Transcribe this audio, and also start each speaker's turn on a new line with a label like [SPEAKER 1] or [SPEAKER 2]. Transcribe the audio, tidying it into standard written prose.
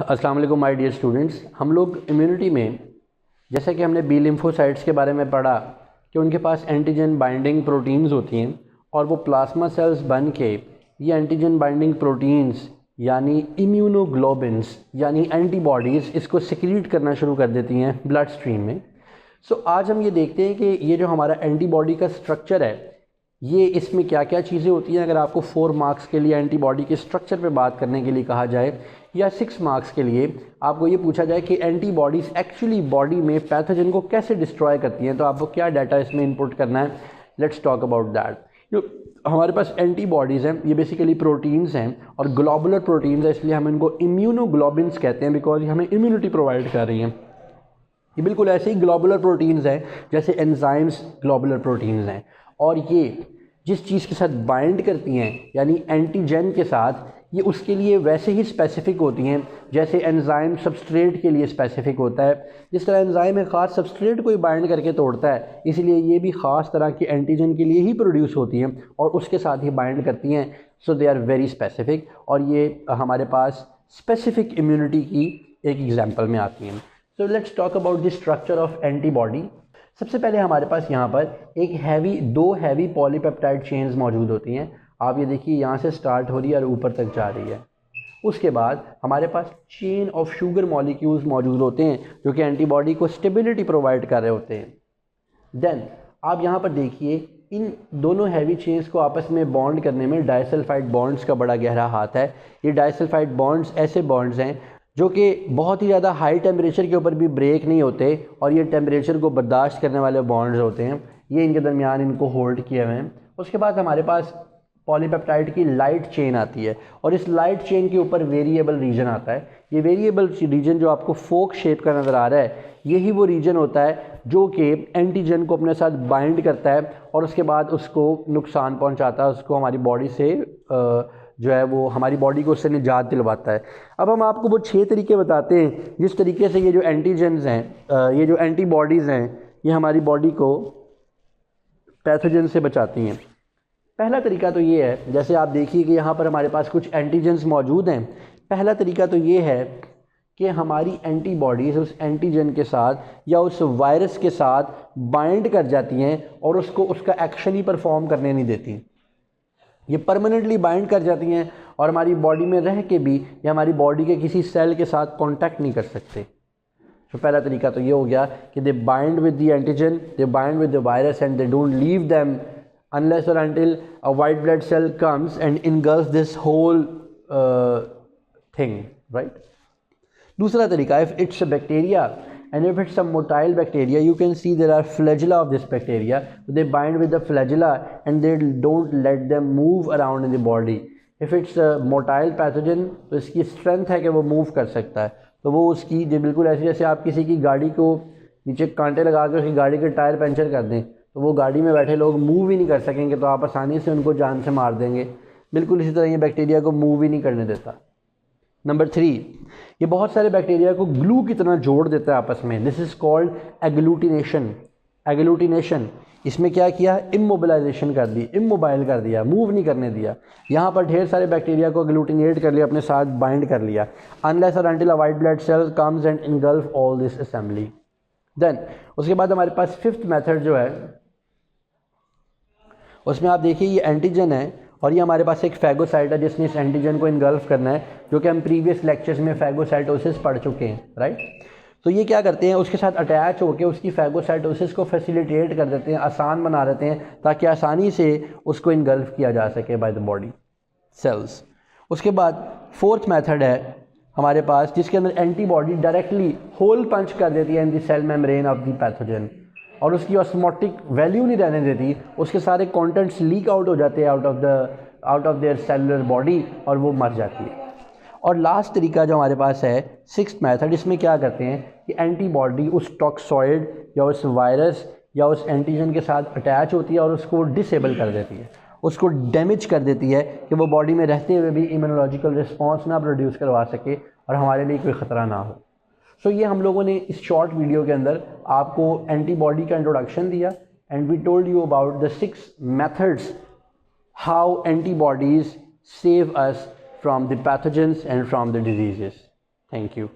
[SPEAKER 1] अस्सलाम वालेकुम my dear students. हम लोग इम्यूनिटी में जैसे कि हमने बी लिम्फोसाइट्स के बारे में पढ़ा कि उनके पास एंटीजन बाइंडिंग प्रोटीन्स होती हैं और वो प्लाज्मा सेल्स बन के ये एंटीजन बाइंडिंग प्रोटीन्स यानी इम्यूनोग्लोबिन्स यानी एंटीबॉडीज़ इसको सिक्रीट करना शुरू कर देती हैं ब्लड स्ट्रीम में। सो आज हम ये देखते हैं कि ये जो हमारा एंटीबॉडी का स्ट्रक्चर है ये इसमें क्या क्या चीज़ें होती हैं। अगर आपको 4 मार्क्स के लिए एंटीबॉडी के स्ट्रक्चर पे बात करने के लिए कहा जाए या 6 मार्क्स के लिए आपको ये पूछा जाए कि एंटीबॉडीज़ एक्चुअली बॉडी में पैथोजन को कैसे डिस्ट्रॉय करती हैं, तो आपको क्या डाटा इसमें इनपुट करना है। Let's talk about that. जो हमारे पास एंटीबॉडीज़ हैं ये बेसिकली प्रोटीन्स हैं और ग्लोबुलर प्रोटीन्स है, इसलिए हम इनको इम्यूनोग्लोबिन्स कहते हैं बिकॉज हमें इम्यूनिटी प्रोवाइड कर रही हैं। ये बिल्कुल ऐसे ही ग्लोबुलर प्रोटीन्स हैं जैसे एंजाइम्स ग्लोबुलर प्रोटीन्स हैं और ये जिस चीज़ के साथ बाइंड करती हैं यानी एंटीजन के साथ ये उसके लिए वैसे ही स्पेसिफिक होती हैं जैसे एंजाइम सबस्ट्रेट के लिए स्पेसिफिक होता है। जिस तरह एंजाइम एक ख़ास सबस्ट्रेट को ही बाइंड करके तोड़ता है इसलिए ये भी ख़ास तरह की एंटीजन के लिए ही प्रोड्यूस होती हैं और उसके साथ ही बाइंड करती हैं। सो दे आर वेरी स्पेसिफिक और ये हमारे पास स्पेसिफिक इम्यूनिटी की एक एग्जाम्पल में आती हैं। So let's talk about the structure of antibody. सबसे पहले हमारे पास यहाँ पर एक दो हैवी पॉलीपेप्टाइड चेन्स मौजूद होती हैं। आप ये देखिए यहाँ से स्टार्ट हो रही है और ऊपर तक जा रही है। उसके बाद हमारे पास चेन ऑफ शुगर मॉलिक्यूल्स मौजूद होते हैं जो कि एंटीबॉडी को स्टेबिलिटी प्रोवाइड कर रहे होते हैं। देन आप यहाँ पर देखिए इन दोनों हैवी चेन्स को आपस में बॉन्ड करने में डाइसल्फाइड बॉन्ड्स का बड़ा गहरा हाथ है। ये डाइसल्फाइड बॉन्ड्स ऐसे बॉन्ड्स हैं जो कि बहुत ही ज़्यादा हाई टेम्परेचर के ऊपर भी ब्रेक नहीं होते और ये टेम्परेचर को बर्दाश्त करने वाले बॉन्ड्स होते हैं। ये इनके दरमियान इनको होल्ड किए हुए हैं। उसके बाद हमारे पास पॉलीपेप्टाइड की लाइट चेन आती है और इस लाइट चेन के ऊपर वेरिएबल रीजन आता है। ये वेरिएबल रीजन जो आपको फोक शेप का नज़र आ रहा है यही वो रीजन होता है जो कि एंटीजन को अपने साथ बाइंड करता है और उसके बाद उसको नुकसान पहुंचाता है, उसको हमारी बॉडी से जो है वो हमारी बॉडी को उससे निजात दिलवाता है। अब हम आपको वो 6 तरीके बताते हैं जिस तरीके से ये जो एंटीजन्स हैं ये जो एंटीबॉडीज़ हैं ये हमारी बॉडी को पैथोजन से बचाती हैं। पहला तरीका तो ये है, जैसे आप देखिए कि यहाँ पर हमारे पास कुछ एंटीजन्स मौजूद हैं। पहला तरीका तो ये है कि हमारी एंटीबॉडीज़ उस एंटीजन के साथ या उस वायरस के साथ बाइंड कर जाती हैं और उसको उसका एक्शन ही परफॉर्म करने नहीं देती। ये परमानेंटली बाइंड कर जाती हैं और हमारी बॉडी में रह के भी ये हमारी बॉडी के किसी सेल के साथ कांटेक्ट नहीं कर सकते। तो पहला तरीका तो ये हो गया कि दे bind with the antigen, they bind with the virus and they don't leave them unless or until a white blood cell comes and engulfs this whole thing, right? दूसरा तरीका, if it's a bacteria and if it's a motile bacteria, you can see there are flagella of this bacteria. They bind with the flagella and they don't let them move around in the body. If it's a motile pathogen तो इसकी strength है कि वो move कर सकता है, तो वो उसकी बिल्कुल ऐसे जैसे आप किसी की गाड़ी को नीचे कांटे लगा कर उसकी गाड़ी के टायर पंचर कर दें तो वो गाड़ी में बैठे लोग मूव ही नहीं कर सकेंगे, तो आप आसानी से उनको जान से मार देंगे। बिल्कुल इसी तरह ये बैक्टीरिया को मूव ही नहीं करने देता। नंबर 3, ये बहुत सारे बैक्टीरिया को ग्लू की तरह जोड़ देता है आपस में। This is called agglutination. Agglutination इसमें क्या किया, इमोबिलाइजेशन कर दी, इमोबाइल कर दिया, मूव नहीं करने दिया। यहाँ पर ढेर सारे बैक्टीरिया को एग्लूटिनेट कर लिया, अपने साथ बाइंड कर लिया। अनलेस और until a white blood cell comes and engulf all this assembly. Then उसके बाद हमारे पास 5th मेथड जो है उसमें आप देखिए ये एंटीजन है और ये हमारे पास एक फैगोसाइट है जिसने इस एंटीजन को इनगल्फ करना है, जो कि हम प्रीवियस लेक्चर्स में फैगोसाइटोसिस पढ़ चुके हैं, राइट। तो ये क्या करते हैं, उसके साथ अटैच होकर उसकी फैगोसाइटोसिस को फैसिलिटेट कर देते हैं, आसान बना देते हैं ताकि आसानी से उसको इनगल्फ किया जा सके बाय द बॉडी सेल्स। उसके बाद 4th मेथड है हमारे पास जिसके अंदर एंटीबॉडी डायरेक्टली होल पंच कर देती है in the cell membrane of the pathogen और उसकी ऑस्मोटिक वैल्यू नहीं रहने देती, उसके सारे कंटेंट्स लीक आउट हो जाते हैं out of their cellular body और वो मर जाती है। और लास्ट तरीका जो हमारे पास है 6th मेथड, इसमें क्या करते हैं कि एंटीबॉडी उस टॉक्सॉइड या उस वायरस या उस एंटीजन के साथ अटैच होती है और उसको डिसेबल कर देती है, उसको डैमेज कर देती है कि वो बॉडी में रहते हुए भी इम्यूनोलॉजिकल रिस्पॉन्स ना प्रोड्यूस करवा सके और हमारे लिए कोई ख़तरा ना हो। सो ये हम लोगों ने इस शॉर्ट वीडियो के अंदर आपको एंटीबॉडी का इंट्रोडक्शन दिया and we told you about the 6 methods how antibodies save us from the pathogens and from the diseases. Thank you.